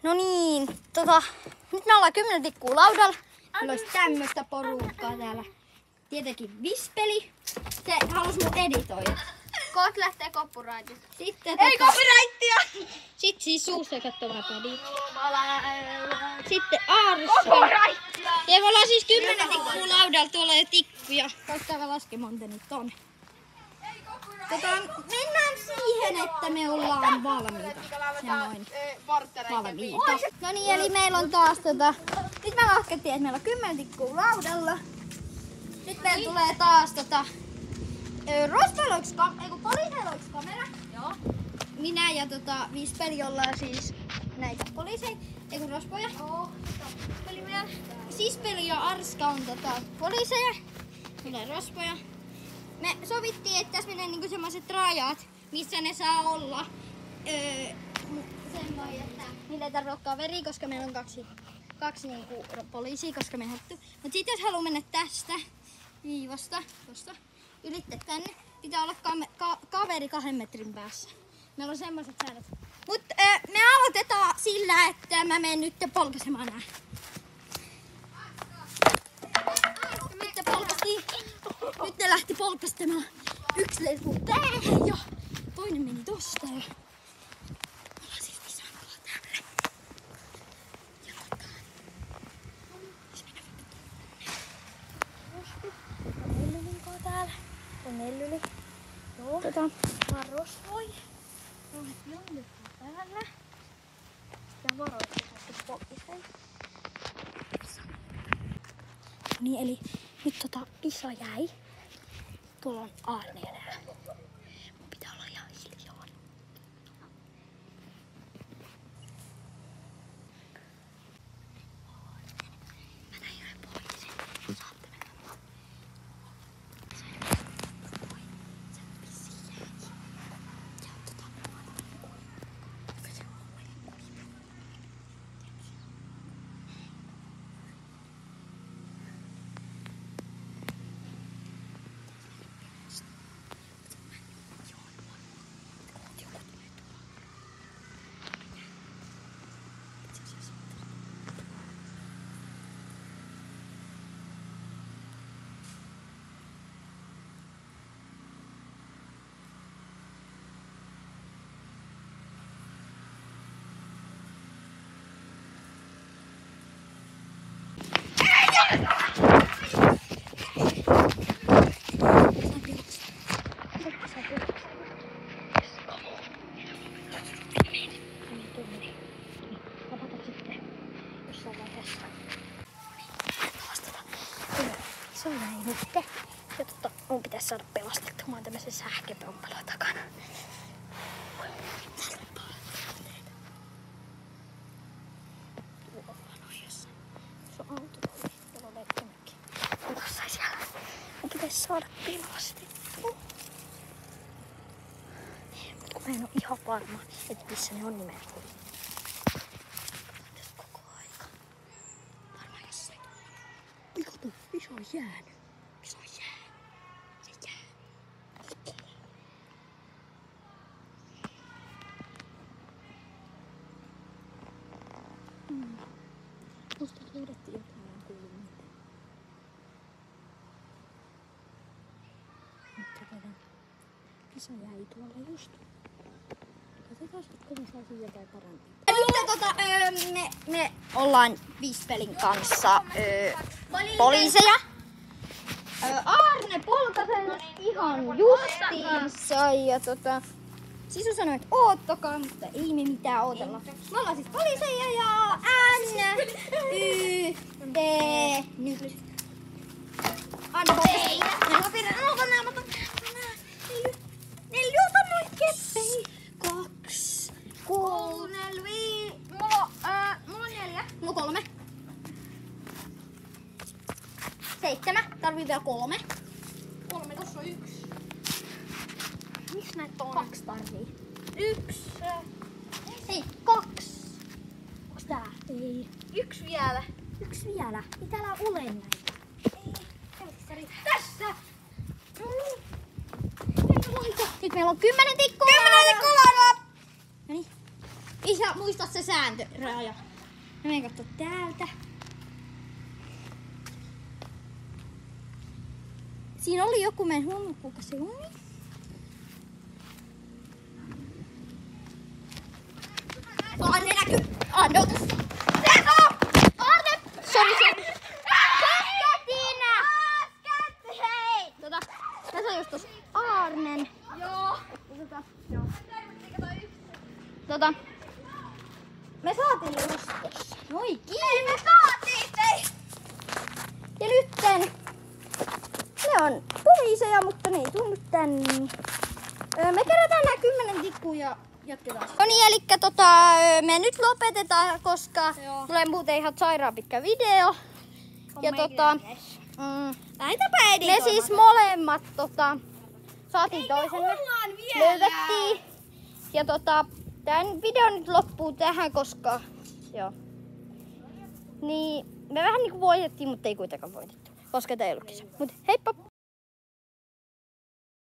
No niin, nyt me ollaan 10 tikkuu laudalla. Meillä olisi tämmöstä porukkaa täällä. Tietenkin Vispeli. Se halus mut editoida. Koot lähtee copyrightista. Sitten Ei copyrightia! Sitten siis suussa katsomaan podi. Sitten Aarissa. Ja me ollaan siis 10 tikkuu laudalla. Tuolla jo tikkuja. Koittaa laske monta niitä on. Mennään siihen, että me ollaan valmiita. Semmoin valmiita. No niin, eli meillä on taas nyt me laskettiin, että meillä on 10 tikkuu laudalla. Nyt meillä tulee taas poliiseilla yksi kamera. Joo. Minä ja Vispeli ollaan siis näitä poliiseja, rosvoja. Joo. Sispeli ja Arska on poliiseja. Tulee rosvoja. Me sovittiin, että tässä menee niinku semmoiset rajat, missä ne saa olla. Semmoinen, että niillä ei tarvitse olla kaveria, koska meillä on kaksi niinku poliisia, koska me hattu. Mut sit jos haluaa mennä tästä viivasta, tosta, ylitte tänne, pitää olla kaveri 2 metrin päässä. Meillä on semmoiset säännöt. Mut me aloitetaan sillä, että mä menen nyt polkaisemaan nää. Nyt ne lähti polkastamaan. Yksi leipuu tähän ja toinen meni tosta. Ja ollaan siis kisankolla täällä. Ja on Nellylinkoa täällä. On Nellyli. Joo. Mä rosvoi. On Nellylinkoa täällä. Ja varoitus polkiseen. Niin eli nyt kisa jäi. Tuolla on Aarne ja nää. Mun pitää olla ihan hiljaa. Mä näin yhden poliisin. Saatte mennä. Se vissiin jäi. Ja se on se jäi nyt. Ja mun pitäisi saada pelastettua. Mä oon tämmösen sähköpompelon takana. Täällä on paljon teitä. Tuolla on jossain. Se on auto. Tuolla on leikkimäkin. Jossain siellä. Mun pitäisi saada pelastettua. Mut kun mä en oo ihan varma, että missä ne on nimenomaan. Se on jäänyt. Se on jäänyt. Se jää. Liikkeelle. Musta löydettiin jotain ja kuuluu mitään. Mutta kisa jäi tuolla just. Katsotaan sitten, kun me saisin jotain parempaa. Nyt me ollaan Vispelin kanssa poliiseja. Aarne polkasen ihan justiinsa ja Sisu sanoi, että oottakaa, mutta ei me mitään ootella. Me ollaan siis poliiseja ja nyt. Anna hei! Nelly, ota noin keppei. 2, 3, 4. Mulla on 4. Mulla on 3. 7. Tarvii vielä 3. 3, tossa on 1. Miks näitä on? 2 tarvii. 1. Hei, 2. Onks tää? Ei. 1 vielä. 1 vielä. Ei täällä ole näitä. Ei. Tässä! Nyt meillä on 10 tikkua. 10 tikkua laudalla! Noniin. Isä, muista se sääntö, Raja. Mä menen katsoa täältä. Siinä oli joku, mä en huomannut kuka se oli. Arne näkyy! Arne! Arne! Sori! Kättinä! Kätti, hei! Tässä on just tos Arnen. Joo. Me saatiin ne just tossa. Noi kiinni! Ei me saatiin ei. Ja nytten ne on poliiseja, mutta ne ei tunnu tänne. Me kerätään nää 10 tikkua ja jatketaan. No niin, elikkä me nyt lopetetaan, koska tulee muuten ihan sairaan pitkä video. Ja Lähetääpä me editoimaan. siis molemmat saatiin toisemme. Löydettiin. Ja tän video nyt loppuu tähän, koska niin me vähän niinku voitettiin, mutta ei kuitenkaan voitettu. Koska tää ei ollut kisa. Mut heippa!